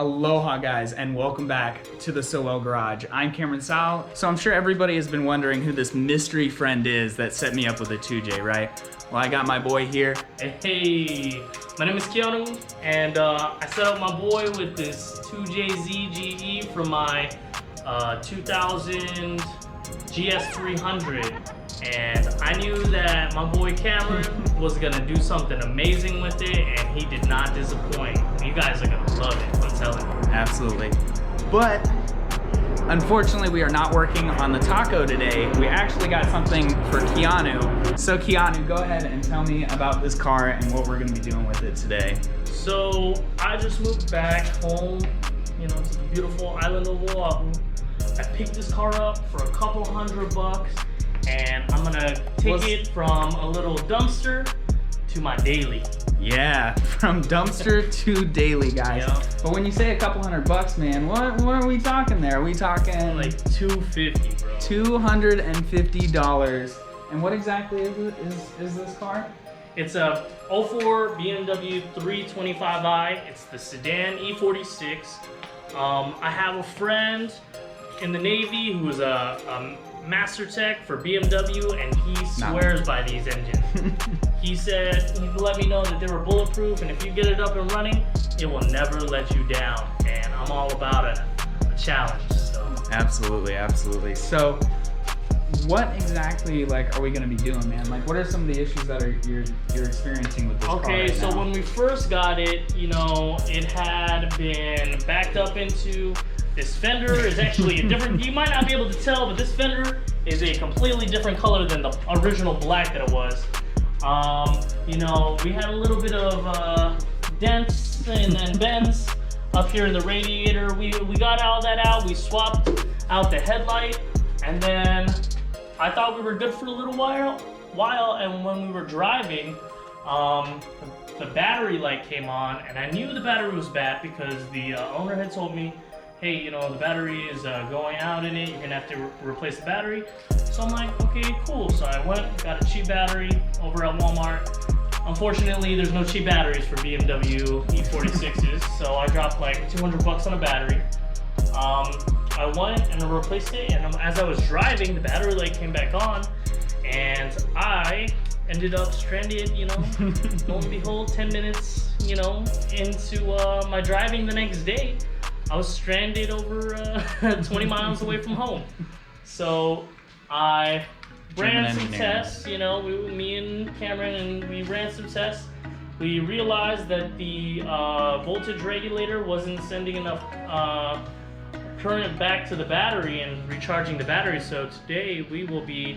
Aloha guys, and welcome back to the SoWell Garage. I'm Cameron Sal. So I'm sure everybody has been wondering who this mystery friend is that set me up with a 2J, right? Well, I got my boy here. Hey, my name is Keanu, and I set up my boy with this 2J ZGE from my 2000 GS300. And I knew that my boy Cameron was gonna do something amazing with it, and he did not disappoint. You guys are gonna love it, I'm telling you. Absolutely. But unfortunately, we are not working on the taco today. We actually got something for Keanu. So Keanu, go ahead and tell me about this car and what we're gonna be doing with it today. So I just moved back home, to the beautiful island of Oahu. I picked this car up for a couple $100, and I'm gonna take it from a little dumpster to my daily. Yeah, from dumpster to daily, guys. Yep. But when you say a couple $100, man, what are we talking there? Are we talking like $250, bro? $250. And what exactly is this car? It's a 04 BMW 325i. It's the sedan E46. I have a friend in the Navy who is a master tech for BMW, and he swears by these engines. He said he let me know that they were bulletproof, and if you get it up and running, it will never let you down. And I'm all about a challenge. So. Absolutely. So what exactly are we gonna be doing, man? Like, what are some of the issues that you're experiencing with this car right so now? when we first got it, it had been backed up into. This fender is actually a different, you might not be able to tell, but this fender is a completely different color than the original black that it was. We had a little bit of dents and bends up here in the radiator. We got all that out. We swapped out the headlight, and then I thought we were good for a little while, and when we were driving, the battery light came on, and I knew the battery was bad because the owner had told me, hey, the battery is going out in it, you're gonna have to replace the battery. So I'm like, okay, cool. So I went, got a cheap battery over at Walmart. Unfortunately, there's no cheap batteries for BMW E46s, so I dropped like $200 on a battery. I went and replaced it, and as I was driving, the battery light came back on, and I ended up stranded, lo and behold, 10 minutes, into my driving the next day. I was stranded over 20 miles away from home. So I ran some tests, me and Cameron, and we ran some tests. We realized that the voltage regulator wasn't sending enough current back to the battery and recharging the battery. So today we will be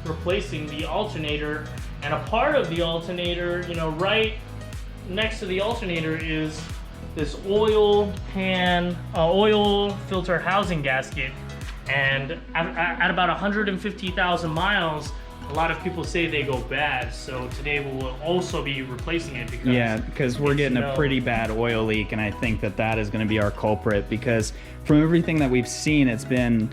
replacing the alternator. And a part of the alternator, right next to the alternator is this oil filter housing gasket, and at about 150,000 miles, a lot of people say they go bad. So today we will also be replacing it because we're getting a pretty bad oil leak, and I think that is going to be our culprit, because from everything that we've seen, it's been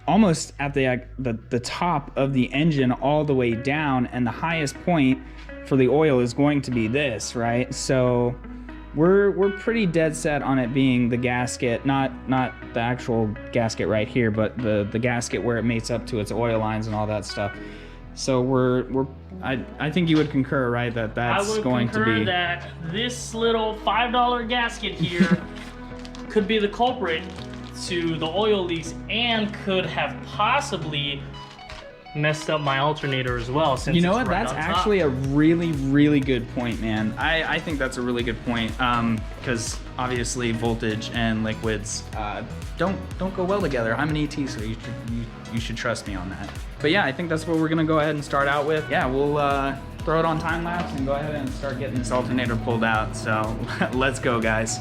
almost at the top of the engine all the way down, and the highest point for the oil is going to be this, right? So we're pretty dead set on it being the gasket, not the actual gasket right here, but the gasket where it mates up to its oil lines and all that stuff. So I think you would concur, right, that's going to be. I would concur that this little $5 gasket here could be the culprit to the oil leaks, and could have possibly messed up my alternator as well. Since that's actually a really good point, man. I think that's a really good point, because obviously voltage and liquids don't go well together. I'm an ET, so you should trust me on that. But yeah, I think that's what we're gonna go ahead and start out with. Yeah, we'll throw it on time lapse and go ahead and start getting this alternator pulled out. So let's go, guys.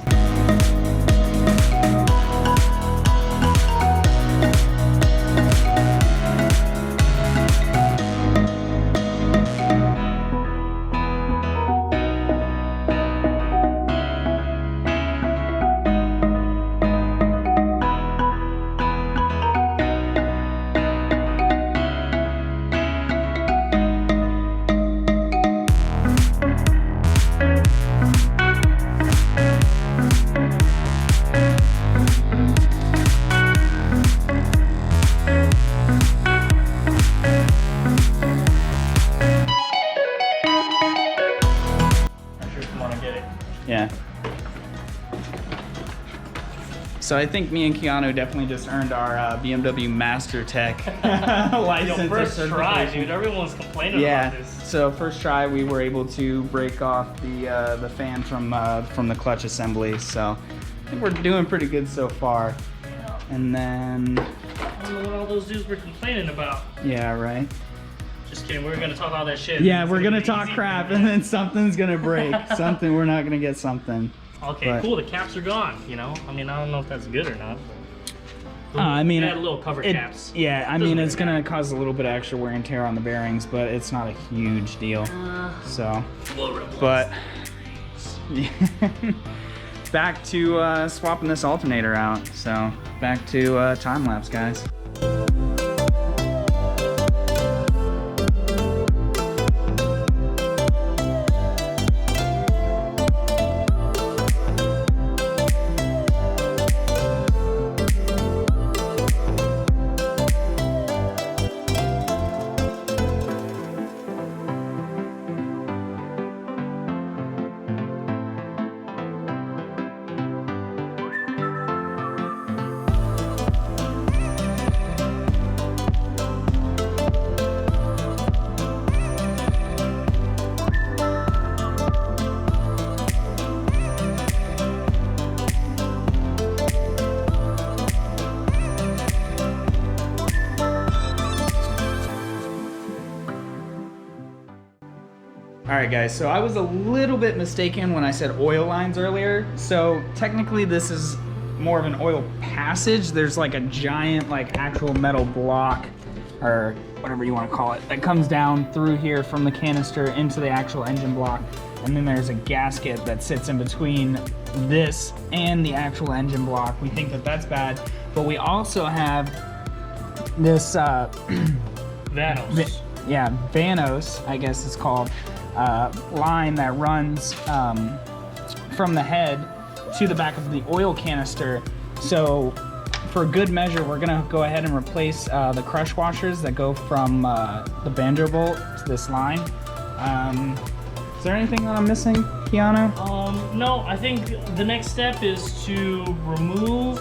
Yeah. So I think me and Keanu definitely just earned our BMW Master Tech license. Yo, first try, dude. Everyone's complaining about this. So first try, we were able to break off the fan from the clutch assembly. So I think we're doing pretty good so far. And then I don't know what all those dudes were complaining about. yeah, right. Just kidding. We're gonna talk all that shit. Yeah, we're gonna talk crap, and then something's gonna break. Something we're not gonna get something. Okay, but cool. The caps are gone. You know, I mean, I don't know if that's good or not. But I mean, we had little cover caps. Yeah, I Doesn't mean, really it's gonna matter. cause a little bit of extra wear and tear on the bearings, but it's not a huge deal. So, We'll replace. but back to swapping this alternator out. So back to time lapse, guys. Alright guys, so I was a little bit mistaken when I said oil lines earlier. So technically this is more of an oil passage. There's like a giant like actual metal block, or whatever you want to call it, that comes down through here from the canister into the actual engine block. And then there's a gasket that sits in between this and the actual engine block. We think that that's bad, but we also have this Vanos. Vanos, I guess it's called, line that runs from the head to the back of the oil canister. So for good measure, we're gonna go ahead and replace the crush washers that go from the banjo bolt to this line. Is there anything that I'm missing, Keanu? No, I think the next step is to remove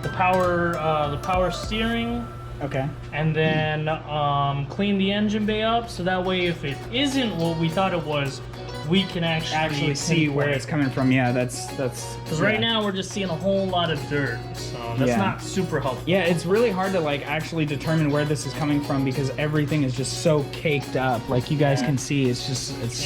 the power steering. Okay. And then clean the engine bay up, so that way if it isn't what we thought it was, we can actually see where it's coming from. Yeah, that's because right now we're just seeing a whole lot of dirt, so that's not super helpful. Yeah, it's really hard to like actually determine where this is coming from because everything is just so caked up. Like you guys can see, it's so it's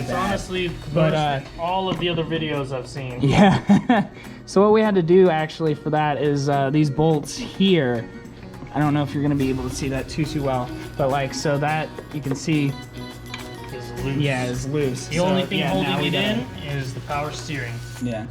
bad. honestly But, worse than all of the other videos I've seen. Yeah. So what we had to do actually for that is these bolts here. I don't know if you're gonna be able to see that too well, but like so that you can see Is loose. Yeah, is loose. The only thing holding it in is the power steering. Yeah.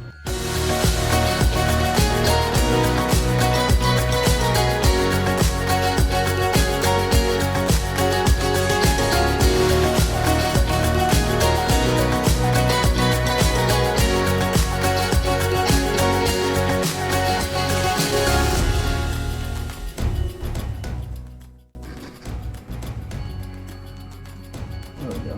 There we go.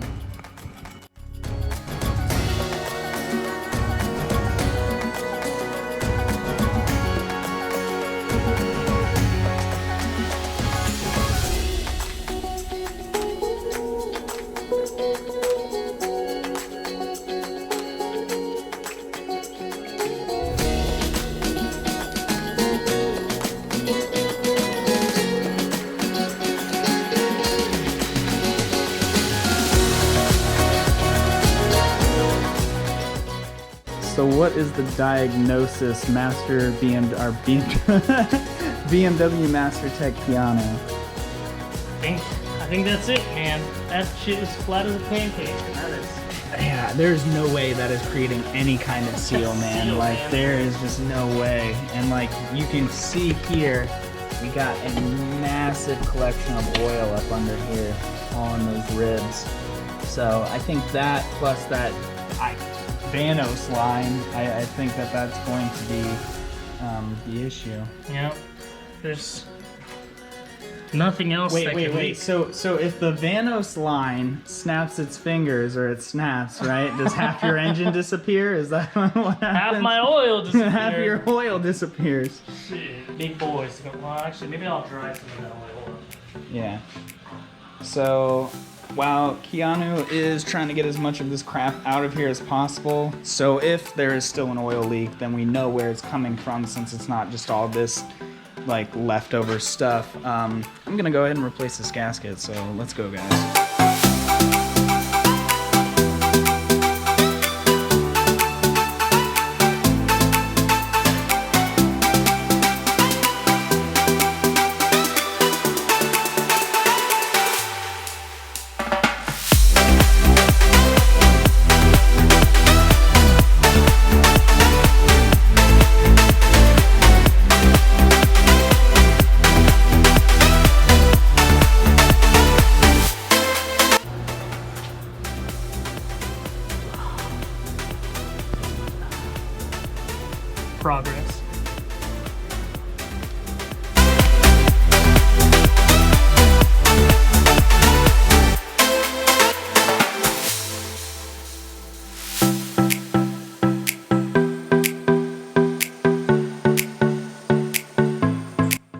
So what is the diagnosis, Master BMW Master Tech Keanu? I think that's it, man. That shit is flat as a pancake. That is. Yeah, there's no way that is creating any kind of seal, man. Seal, Like man. there is just no way. And like you can see here, we got a massive collection of oil up under here on those ribs. So I think that plus that Vanos line, I think that that's going to be the issue. Yeah. There's Nothing else. Wait. So if the Vanos line snaps its fingers or it snaps, right? Does half your engine disappear? Is that what happens? Half my oil disappeared. Half your oil disappears. Shit, big boys. Well, actually, maybe I'll dry some of that oil. Yeah. So while Keanu is trying to get as much of this crap out of here as possible, so if there is still an oil leak, then we know where it's coming from since it's not just all this like leftover stuff. I'm gonna go ahead and replace this gasket, so let's go, guys. Progress.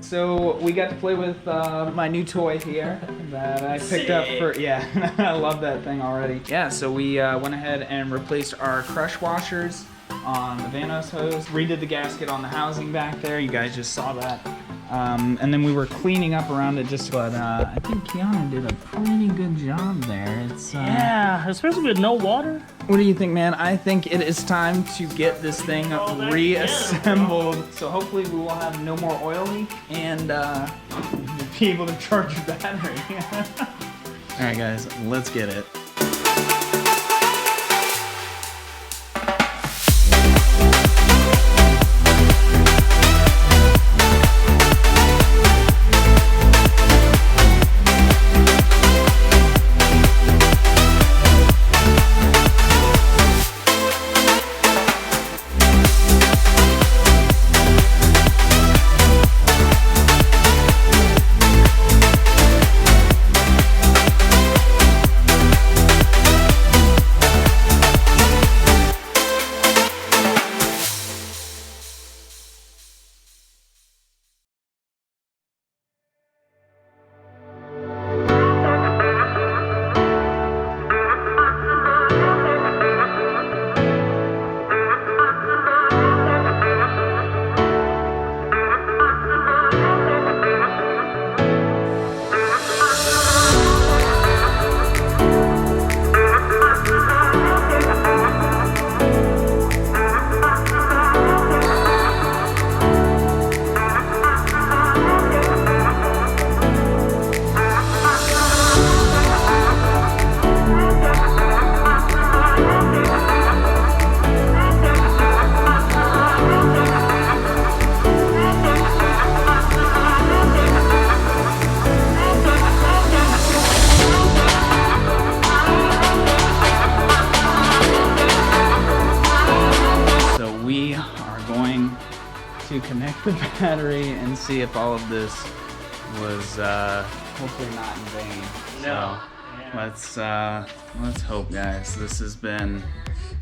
So we got to play with my new toy here that I picked up for, yeah, I love that thing already. Yeah, so we went ahead and replaced our crush washers on the Vanos hose, redid the gasket on the housing back there, you guys just saw that. And then we were cleaning up around it but I think Keanu did a pretty good job there. It's yeah, especially with no water. What do you think, man? I think it is time to get this thing reassembled. So hopefully we will have no more oil leak and be able to charge your battery. All right, guys, let's get it. To connect the battery and see if all of this was hopefully not in vain. No. So let's hope, guys. This has been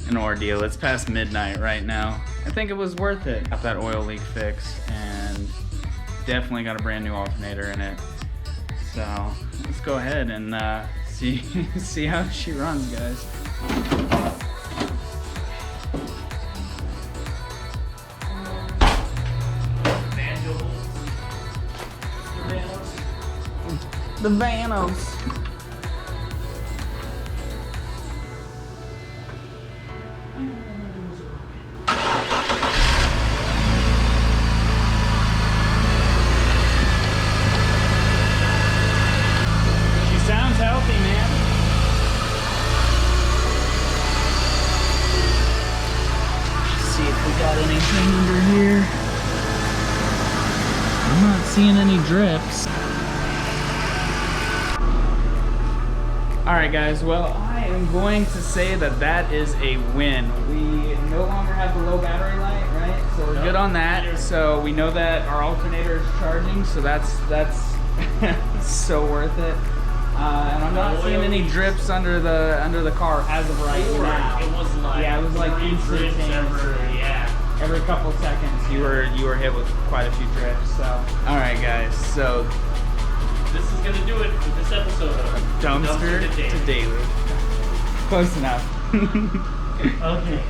an ordeal. It's past midnight right now. I think it was worth it. Got that oil leak fixed and definitely got a brand new alternator in it. So let's go ahead and see how she runs, guys. The Vanos. She sounds healthy, man. See if we got anything under here. I'm not seeing any drips. Alright guys, well I am going to say that that is a win. We no longer have the low battery light, right? So we're good on that. So we know that our alternator is charging, so that's So worth it. And I'm not seeing any drips under the car as of right now. It was like it was like 3 drips every couple seconds you were hit with quite a few drips. So all right, guys. So this is gonna do it for this episode of Dumpster to Daily. Close enough. Okay.